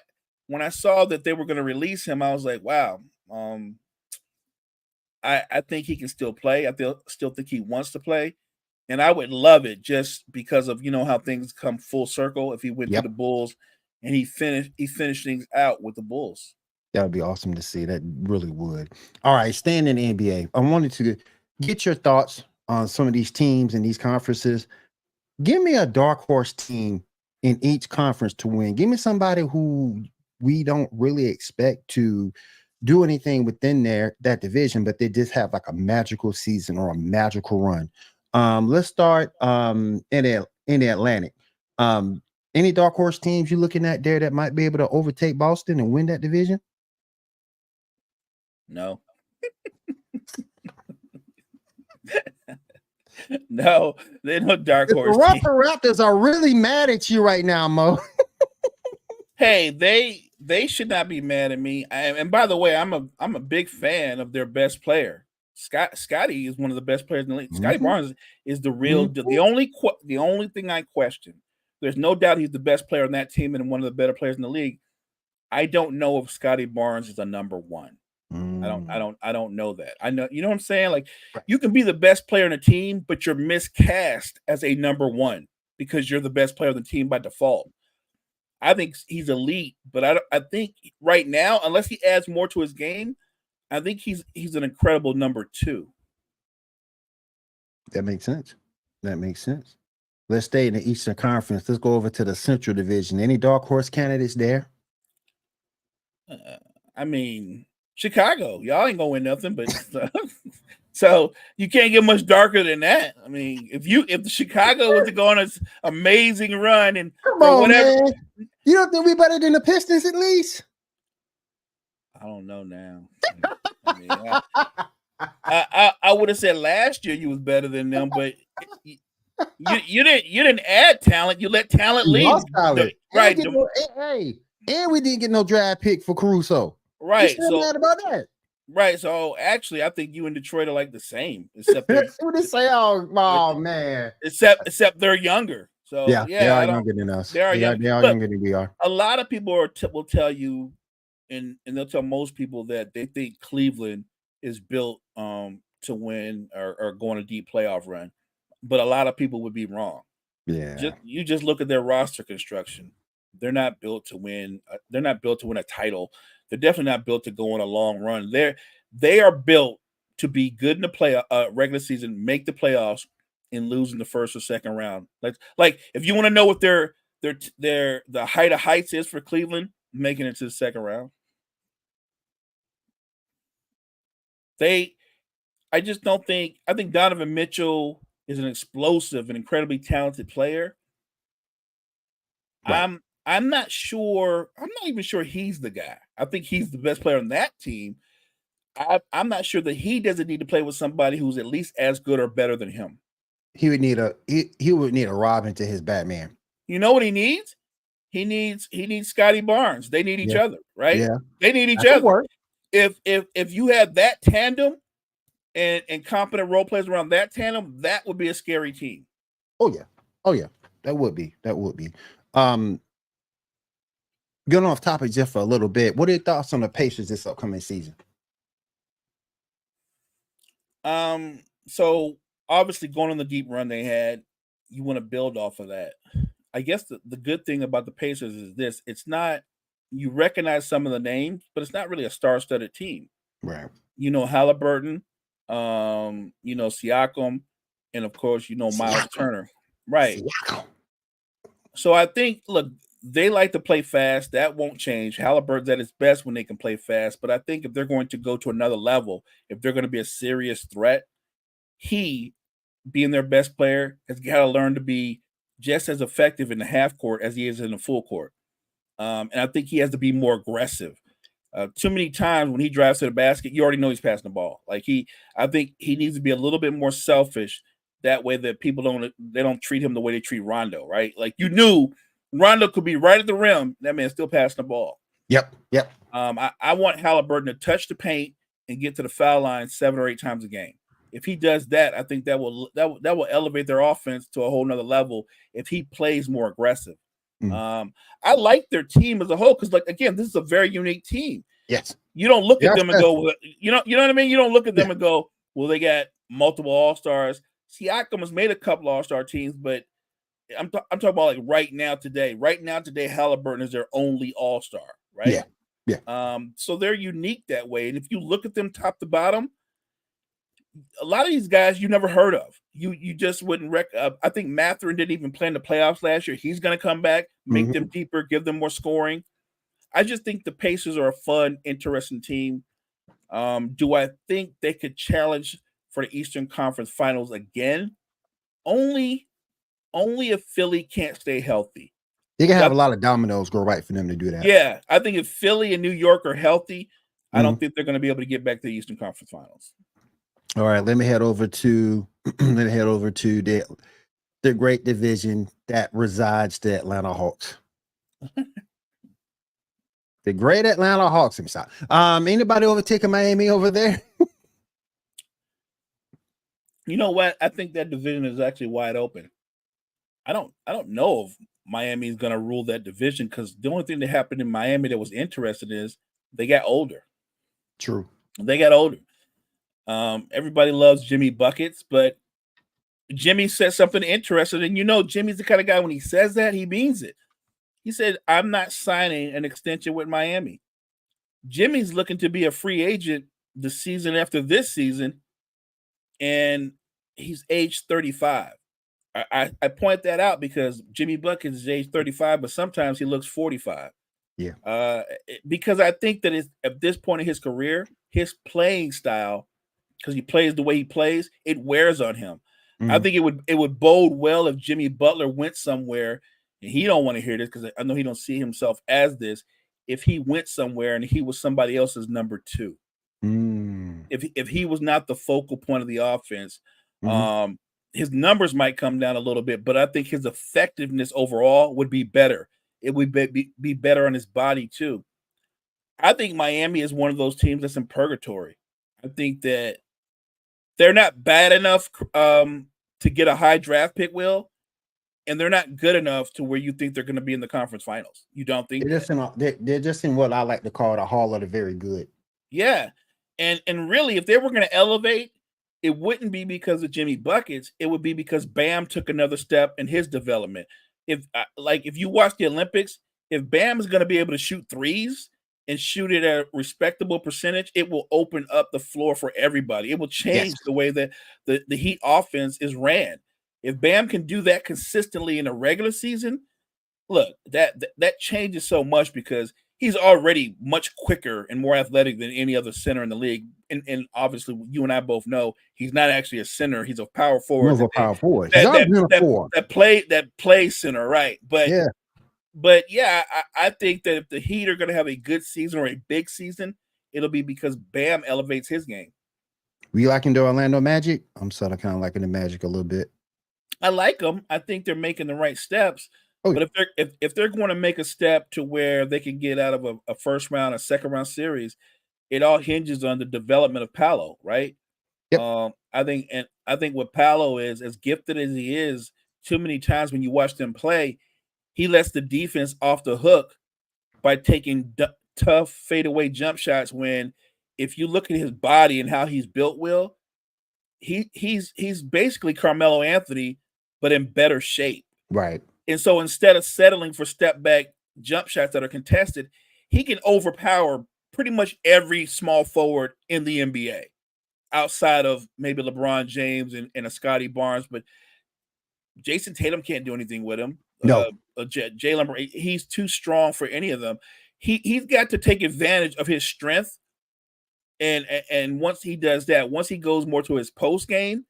when I saw that they were going to release him, I was like, wow. I think he can still play. I still think he wants to play. And I would love it just because of, how things come full circle. If he went to the Bulls and he finished things out with the Bulls. That would be awesome to see. That really would. All right, staying in the NBA, I wanted to get your thoughts on some of these teams and these conferences. Give me a dark horse team in each conference to win. Give me somebody who we don't really expect to do anything within that division, but they just have like a magical season or a magical run. Let's start in the Atlantic. Any dark horse teams you're looking at there that might be able to overtake Boston and win that division? No. No, they're no dark horse. The Raptors are really mad at you right now, Mo. Hey, they should not be mad at me. And by the way, I'm a big fan of their best player. Scotty is one of the best players in the league. Scotty Barnes is the real deal. The only thing I question, there's no doubt he's the best player on that team and one of the better players in the league. I don't know if Scotty Barnes is a number one. I don't know that. I know, you know what I'm saying? Like, you can be the best player in a team, but you're miscast as a number one because you're the best player on the team by default. I think he's elite, but I think right now, unless he adds more to his game, I think he's an incredible number two. That makes sense. Let's stay in the Eastern Conference. Let's go over to the Central Division. Any dark horse candidates there? I mean, Chicago. Y'all ain't gonna win nothing, but so you can't get much darker than that. I mean, if the Chicago was to go on an amazing run and come on, whatever, man. You don't think we better than the Pistons at least? I don't know now. I mean, I would have said last year you was better than them, but you didn't add talent. You let talent lead. Right. And we didn't get no draft pick for Caruso. Right. So mad about that. Right. So actually, I think you and Detroit are like the same, except man. Except they're younger. So yeah, they are younger than us. They are younger than we are. A lot of people will tell you, and they'll tell most people that they think Cleveland is built to win or go on a deep playoff run, but a lot of people would be wrong. Yeah, you just look at their roster construction. They're not built to win. They're not built to win a title. They're definitely not built to go on a long run. They are built to be good in the regular season, make the playoffs, and lose in the first or second round. Like if you want to know what the height of heights is for Cleveland, making it to the second round. I just don't think. I think Donovan Mitchell is an explosive and incredibly talented player. Right. I'm not sure. I'm not even sure he's the guy. I think he's the best player on that team. I'm not sure that he doesn't need to play with somebody who's at least as good or better than him. He would need a Robin to his Batman. You know what he needs? He needs Scotty Barnes. They need each other, right? Yeah. They need each other. Work. If you have that tandem and competent role players around that tandem, that would be a scary team. Oh yeah. That would be. Getting off topic just for a little bit, what are your thoughts on the Pacers this upcoming season? So obviously going on the deep run they had, you want to build off of that. I guess the good thing about the Pacers is this: it's not, you recognize some of the names, but it's not really a star-studded team. Right. Halliburton, Siakam, and of course, Miles Turner. Right. Siakam. So I think, look, they like to play fast. That won't change. Halliburton's at his best when they can play fast. But I think if they're going to go to another level, if they're going to be a serious threat, he, being their best player, has got to learn to be just as effective in the half court as he is in the full court. And I think he has to be more aggressive. Too many times when he drives to the basket, you already know he's passing the ball. I think he needs to be a little bit more selfish. That way that people don't treat him the way they treat Rondo, right? Like, you knew Rondo could be right at the rim. That man's still passing the ball. Yep. I want Halliburton to touch the paint and get to the foul line 7 or 8 times a game. If he does that, I think that will elevate their offense to a whole nother level if he plays more aggressive. I like their team as a whole because, again, this is a very unique team. Yes. You don't look at them and go, you know what I mean? You don't look at them and go, well, they got multiple All-Stars. Siakam has made a couple All-Star teams, but I'm talking about right now today. Right now today, Halliburton is their only All-Star, right? Yeah. So they're unique that way. And if you look at them top to bottom, a lot of these guys you never heard of. You just wouldn't I think Mathurin didn't even play in the playoffs last year. He's going to come back, make them deeper, give them more scoring. I just think the Pacers are a fun, interesting team. Do I think they could challenge for the Eastern Conference Finals again? Only if Philly can't stay healthy. They can have a lot of dominoes go right for them to do that. Yeah, I think if Philly and New York are healthy, I don't think they're going to be able to get back to the Eastern Conference Finals. All right, let me head over to the great division that resides the Atlanta Hawks. The great Atlanta Hawks himself. Anybody overtaking Miami over there? You know what? I think that division is actually wide open. I don't know if Miami is going to rule that division because the only thing that happened in Miami that was interesting is they got older. True. They got older. Everybody loves Jimmy Buckets, but Jimmy said something interesting. And Jimmy's the kind of guy when he says that, he means it. He said, I'm not signing an extension with Miami. Jimmy's looking to be a free agent the season after this season, and he's age 35. I point that out because Jimmy Buckets is age 35, but sometimes he looks 45. Yeah. Because I think that at this point in his career, his playing style, because he plays the way he plays, it wears on him. I think it would bode well if Jimmy Butler went somewhere, and he don't want to hear this because I know he don't see himself as this. If he went somewhere and he was somebody else's number 2, if he was not the focal point of the offense, his numbers might come down a little bit, but I think his effectiveness overall would be better. It would be better on his body too. I think Miami is one of those teams that's in purgatory. I think that they're not bad enough to get a high draft pick, Will, and they're not good enough to where you think they're going to be in the conference finals. You don't think they're just in what I like to call the Hall of the Very Good. Yeah, and really, if they were going to elevate, it wouldn't be because of Jimmy Buckets. It would be because Bam took another step in his development. If you watch the Olympics, if Bam is going to be able to shoot threes and shoot it at a respectable percentage, it will open up the floor for everybody. It will change the way that the Heat offense is ran. If Bam can do that consistently in a regular season, look, that changes so much because he's already much quicker and more athletic than any other center in the league. And obviously, you and I both know he's not actually a center; he's a power forward. He's a power forward. That play center, right? But I think that if the Heat are going to have a good season or a big season, it'll be because Bam elevates his game. We liking the Orlando Magic? I'm sort of kind of liking the Magic a little bit. I like them. I think they're making the right steps. But if they're going to make a step to where they can get out of a first round, a second round series, it all hinges on the development of Paolo, right? Yep. I think what Paolo is, as gifted as he is, too many times when you watch them play, he lets the defense off the hook by taking tough fadeaway jump shots. When if you look at his body and how he's built, Will, he's basically Carmelo Anthony, but in better shape, right? And so instead of settling for step back jump shots that are contested, he can overpower pretty much every small forward in the NBA. outside of maybe LeBron James and a Scotty Barnes, but Jason Tatum can't do anything with him. No. Jalen, he's too strong for any of them. He's got to take advantage of his strength, and once he does that, once he goes more to his post game,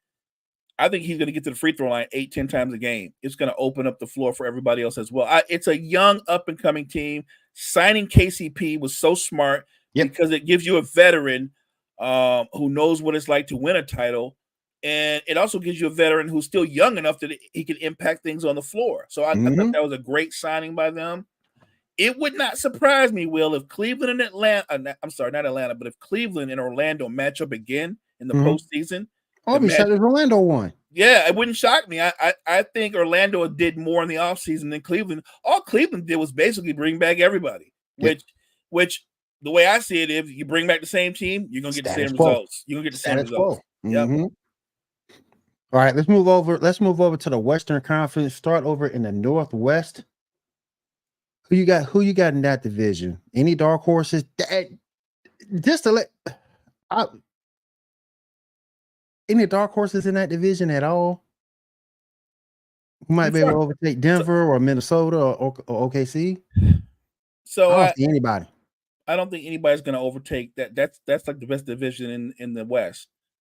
I think he's going to get to the free throw line 8-10 times a game. It's going to open up the floor for everybody else as well. It's a young up and coming team. Signing KCP was so smart because it gives you a veteran who knows what it's like to win a title. And it also gives you a veteran who's still young enough that he can impact things on the floor. So I thought that was a great signing by them. It would not surprise me, Will, if Cleveland and Atlanta, I'm sorry, not Atlanta, but if Cleveland and Orlando match up again in the postseason. I'll be shocked if Orlando won. Yeah, it wouldn't shock me. I think Orlando did more in the offseason than Cleveland. All Cleveland did was basically bring back everybody, which the way I see it, if you bring back the same team, you're going to get the same results. You're going to get the same results. Yep. All right, let's move over. Let's move over to the Western Conference. Start over in the Northwest. Who you got in that division? Any dark horses? Just to let any dark horses in that division at all? Who might be able to overtake Denver or Minnesota or OKC? So I don't see anybody. I don't think anybody's going to overtake that. That's like the best division in the West.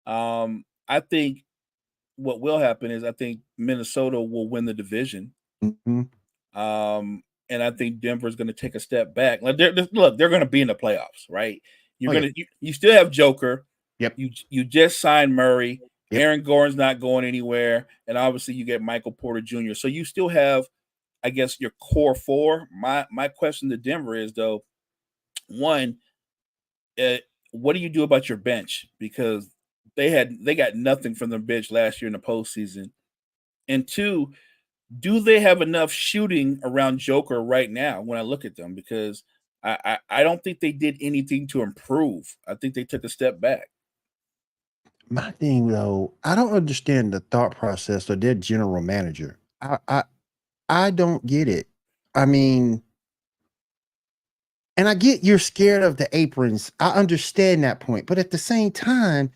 I think what will happen is I think Minnesota will win the division. And I think Denver's going to take a step back. Like they're going to be in the playoffs, right? You still have Joker. Yep. You just signed Murray. Yep. Aaron Gordon's not going anywhere, and obviously you get Michael Porter Jr. So you still have, I guess, your core four. My question to Denver is though, one, what do you do about your bench? Because they got nothing from their bench last year in the postseason, and two, do they have enough shooting around Joker right now when I look at them? Because I don't think they did anything to improve. I think they took a step back. My thing, though, I don't understand the thought process of their general manager. I don't get it. I mean, and I get you're scared of the aprons. I understand that point. But at the same time,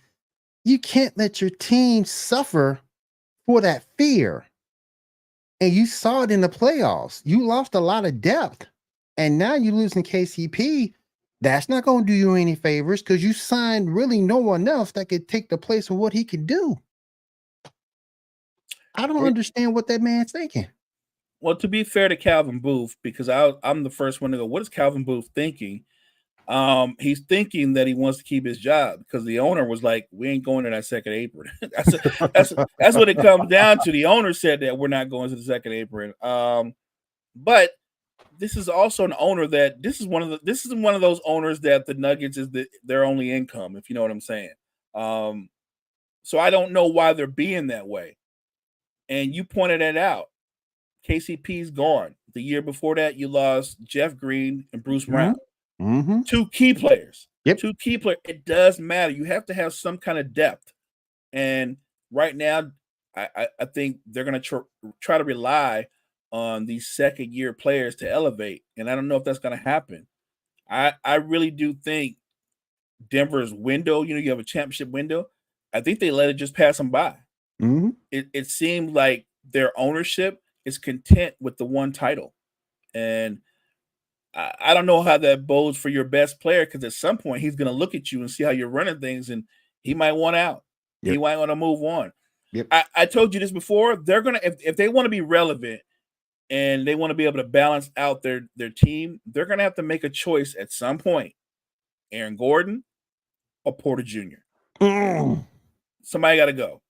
you can't let your team suffer for that fear. And you saw it in the playoffs. You lost a lot of depth. And now you're losing KCP. That's not going to do you any favors because you signed really no one else that could take the place of what he could do. I don't understand what that man's thinking. Well, to be fair to Calvin Booth, because I'm the first one to go, what is Calvin Booth thinking? He's thinking that he wants to keep his job because the owner was like, we ain't going to that second apron. that's what it comes down to. The owner said that we're not going to the second apron. But this is also an owner that this is one of those owners that the Nuggets is their only income, if you know what I'm saying. So I don't know why they're being that way. And you pointed it out. KCP's gone. The year before that, you lost Jeff Green and Bruce Brown. Two key players. Two key players. It does matter. You have to have some kind of depth. And right now, I think they're going to try to rely on these second-year players to elevate. And I don't know if that's going to happen. I really do think Denver's window, you have a championship window. I think they let it just pass them by. It seemed like their ownership is content with the one title. And I don't know how that bodes for your best player because at some point he's going to look at you and see how you're running things and he might want out. He might want to move on. I told you this before. They're going to, if they want to be relevant and they want to be able to balance out their team, they're going to have to make a choice at some point. Aaron Gordon or Porter Jr. Somebody got to go.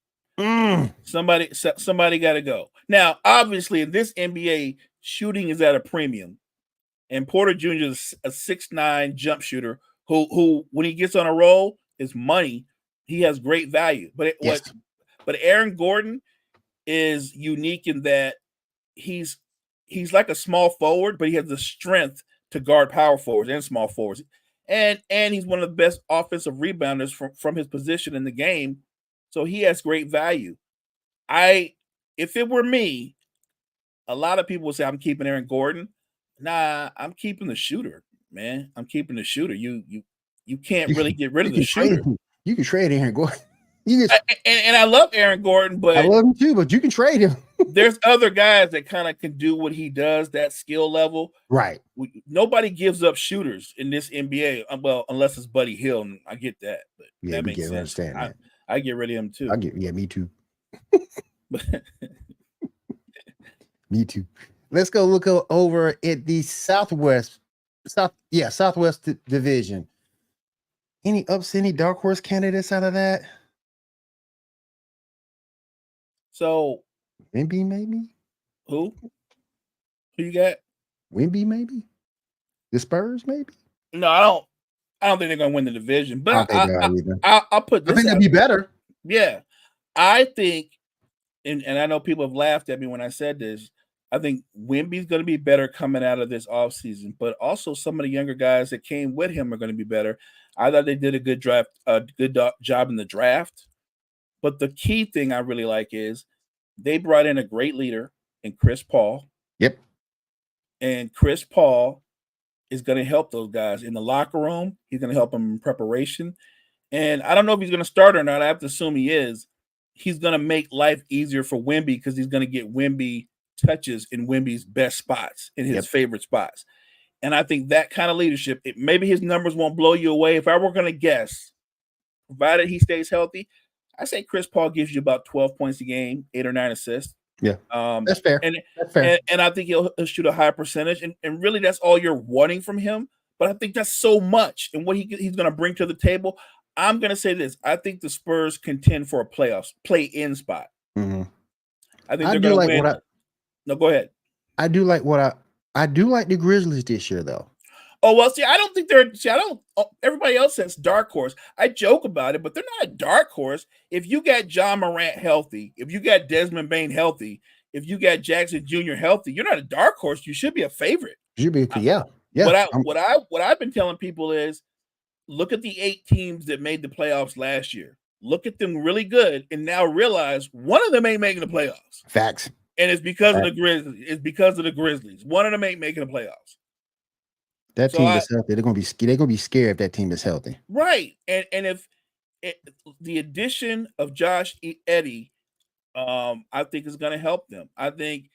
Somebody got to go. Now, obviously, in this NBA, shooting is at a premium. And Porter Jr. is a 6'9" jump shooter who when he gets on a roll, is money. He has great value. But Aaron Gordon is unique in that he's like a small forward, but he has the strength to guard power forwards and small forwards. And he's one of the best offensive rebounders from his position in the game. So he has great value. If it were me, a lot of people would say I'm keeping Aaron Gordon. Nah, I'm keeping the shooter, man. I'm keeping the shooter. You can't really get rid of the shooter. You can trade Aaron Gordon. You can, and I love Aaron Gordon, but I love him too. But you can trade him. There's other guys that kind of can do what he does, that skill level. Right. Nobody gives up shooters in this NBA. Well, unless it's Buddy Hill, and I get that. But Yeah, that makes sense. Understand that. I get rid of him too. Me too. Me too. Let's go look over at the Southwest Division. Any dark horse candidates out of that? So Wemby, maybe? Who you got? Wemby, maybe? The Spurs, maybe? No, I don't think they're gonna win the division, but I'll put this. I think that'd be better. Yeah. I think, and I know people have laughed at me when I said this. I think Wemby's going to be better coming out of this offseason, but also some of the younger guys that came with him are going to be better. I thought they did a good job in the draft. But the key thing I really like is they brought in a great leader in Chris Paul. Yep. And Chris Paul is going to help those guys in the locker room. He's going to help them in preparation. And I don't know if he's going to start or not. I have to assume he is. He's going to make life easier for Wemby because he's going to get Wemby touches in Wemby's best spots, in his favorite spots. And I think that kind of leadership, maybe his numbers won't blow you away. If I were going to guess, provided he stays healthy, I say Chris Paul gives you about 12 points a game, 8 or 9 assists. Yeah, that's fair. That's fair. And I think he'll shoot a high percentage. And really, that's all you're wanting from him. But I think that's so much. And what he's going to bring to the table, I'm going to say this. I think the Spurs contend for a play-in spot. Mm-hmm. I think they're going to win. No, go ahead. I do like the Grizzlies this year, though. Oh, well, everybody else says dark horse. I joke about it, but they're not a dark horse. If you got John Morant healthy, if you got Desmond Bane healthy, if you got Jackson Jr. healthy, you're not a dark horse. You should be a favorite. You should be, yeah. What I've been telling people is look at the 8 teams that made the playoffs last year. Look at them really good and now realize one of them ain't making the playoffs. Facts. And it's because of the Grizzlies. It's because of the Grizzlies. One of them ain't making the playoffs. That team is healthy. They're gonna be scared if that team is healthy. Right. And if the addition of Josh Eddie, I think is going to help them. I think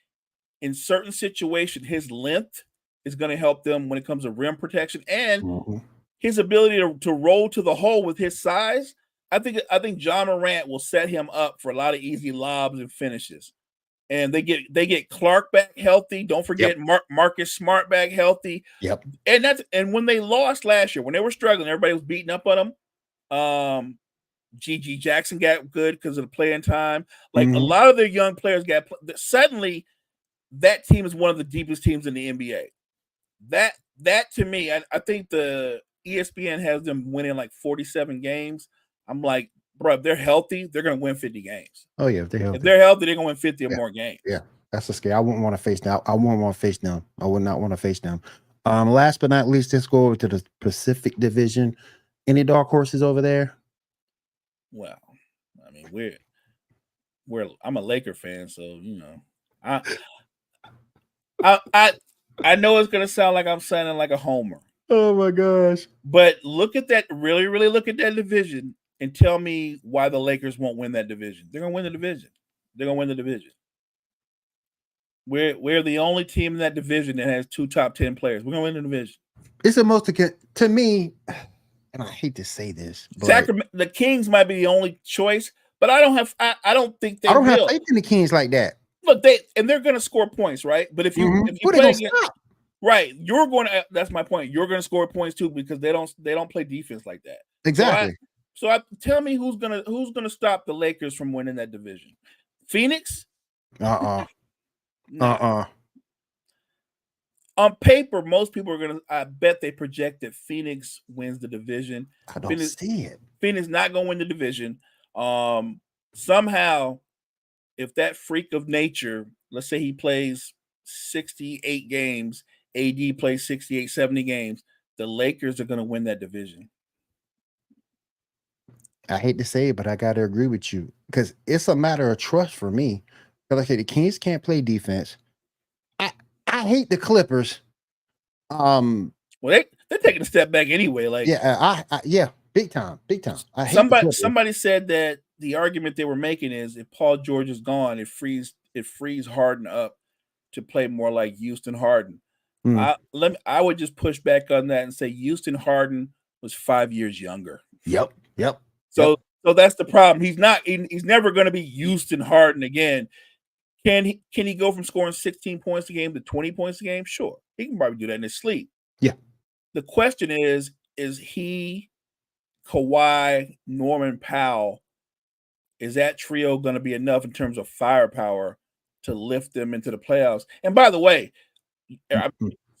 in certain situations, his length is going to help them when it comes to rim protection and his ability to roll to the hole with his size. I think John Morant will set him up for a lot of easy lobs and finishes. And they get Clark back healthy. Don't forget Marcus Smart back healthy. Yep. And when they lost last year, when they were struggling, everybody was beating up on them. GG Jackson got good because of the playing time. Like a lot of their young players got suddenly that team is one of the deepest teams in the NBA. That to me, I think the ESPN has them winning like 47 games. I'm like, bro, if they're healthy, they're going to win 50 games. Oh, yeah. If they're healthy, they're going to win 50 or more games. Yeah. That's a scare. I wouldn't want to face them. I wouldn't want to face them. I would not want to face them. Last but not least, let's go over to the Pacific Division. Any dark horses over there? Well, I mean, I'm a Laker fan, so, you know, I know it's going to sound like I'm sounding like a homer. Oh, my gosh. But look at that. Really, really look at that division. And tell me why the Lakers won't win that division. They're going to win the division. They're going to win the division. We're the only team in that division that has 2 top 10 players. We're going to win the division. It's the most, to me, and I hate to say this, but the Kings might be the only choice, but I don't think they will. I don't have faith in the Kings like that. Look, they're going to score points, right? But if you play against, right, you're going to. That's my point. You're going to score points too because they don't play defense like that. Exactly. So tell me who's gonna stop the Lakers from winning that division? Phoenix? No. On paper, most people are gonna. I bet they project that Phoenix wins the division. I don't see it. Phoenix not gonna win the division. Somehow, if that freak of nature, let's say he plays 68 games, AD plays 68, 70 games, the Lakers are gonna win that division. I hate to say it, but I got to agree with you because it's a matter of trust for me. Like I said, the Kings can't play defense. I hate the Clippers. Well, they're taking a step back anyway. Like, yeah, Big time. I hate the Clippers. Somebody said that the argument they were making is if Paul George is gone, it frees Harden up to play more like Houston Harden. I would just push back on that and say Houston Harden was 5 years younger. Yep. So that's the problem. He's never going to be Houston Harden again. Can he go from scoring 16 points a game to 20 points a game? Sure. He can probably do that in his sleep. Yeah. The question is he, Kawhi, Norman Powell, is that trio going to be enough in terms of firepower to lift them into the playoffs? And by the way, I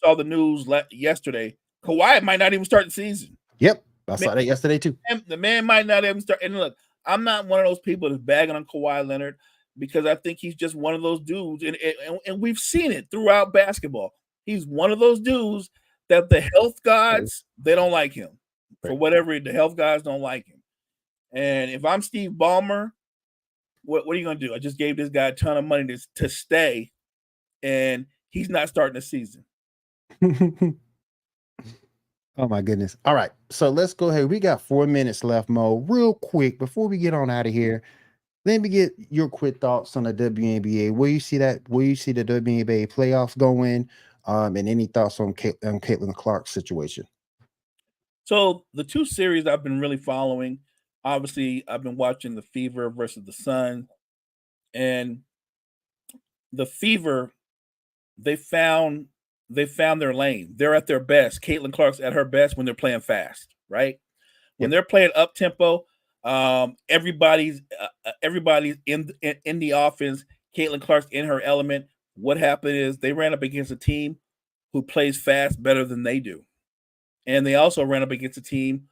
saw the news yesterday. Kawhi might not even start the season. Yep. I saw that yesterday too. The man might not even start. And look, I'm not one of those people that's bagging on Kawhi Leonard because I think he's just one of those dudes. And we've seen it throughout basketball. He's one of those dudes that the health gods, they don't like him. For whatever, the health guys don't like him. And if I'm Steve Ballmer, what are you going to do? I just gave this guy a ton of money to stay, and he's not starting the season. Oh, my goodness. All right. So let's go ahead. We got 4 minutes left, Mo. Real quick, before we get on out of here, let me get your quick thoughts on the WNBA. Where you see the WNBA playoffs going, and any thoughts on Caitlin Clark's situation? So the two series I've been really following, obviously I've been watching the Fever versus the Sun, and the Fever, they found their lane. They're at their best. Caitlin Clark's at her best when they're playing fast, right? When they're playing up tempo, everybody's in the offense. Caitlin Clark's in her element. What happened is they ran up against a team who plays fast better than they do. And they also ran up against a team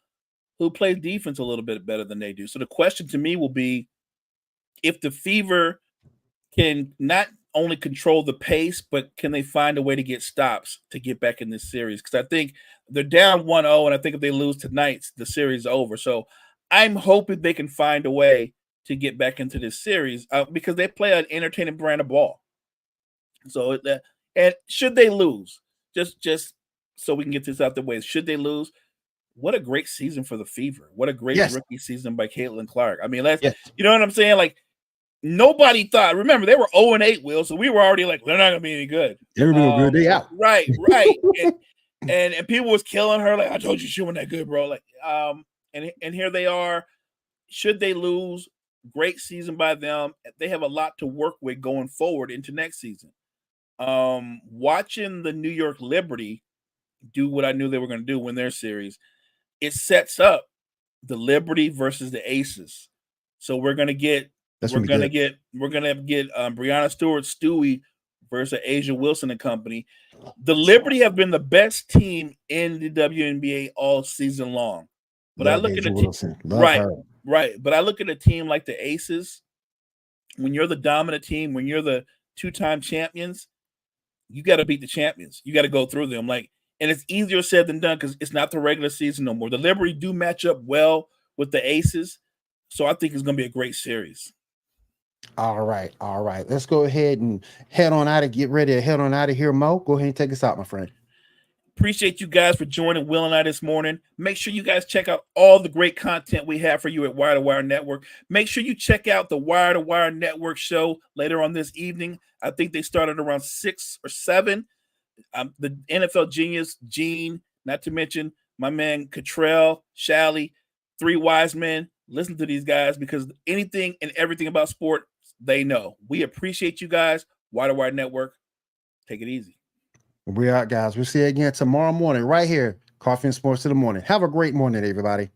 who plays defense a little bit better than they do. So the question to me will be if the Fever can not only control the pace, but can they find a way to get stops to get back in this series? Because I think they're down 1-0, and I think if they lose tonight, the series is over. So I'm hoping they can find a way to get back into this series because they play an entertaining brand of ball. So and should they lose, just so we can get this out the way, should they lose, what a great season for the Fever. What a great rookie season by Caitlin Clark. I mean, you know what I'm saying? Like, nobody thought, remember, they were 0-8, Will, so we were already like, they're not going to be any good. They're good. They out. Right. and people was killing her, like, I told you she wasn't that good, bro. Like, and here they are. Should they lose, great season by them. They have a lot to work with going forward into next season. Watching the New York Liberty do what I knew they were going to do, win their series, it sets up the Liberty versus the Aces. So we're going to get Breanna Stewart Stewie versus Asia Wilson and company. The Liberty have been the best team in the WNBA all season long. But I look at a team, right. But I look at a team like the Aces. When you're the dominant team, when you're the two-time champions, you got to beat the champions. You got to go through them. And it's easier said than done because it's not the regular season no more. The Liberty do match up well with the Aces, so I think it's going to be a great series. All right. Let's go ahead and head on out of here, Mo. Go ahead and take us out, my friend. Appreciate you guys for joining Will and I this morning. Make sure you guys check out all the great content we have for you at Wire to Wire Network. Make sure you check out the Wire to Wire Network show later on this evening. I think they started around 6 or 7. The NFL genius, Gene, not to mention my man Cottrell, Shally, 3 wise men. Listen to these guys because anything and everything about sport, they know. We appreciate you guys. Wire to Wire Network. Take it easy. We're out, guys. We'll see you again tomorrow morning right here. Coffee and Sports in the Morning. Have a great morning, everybody.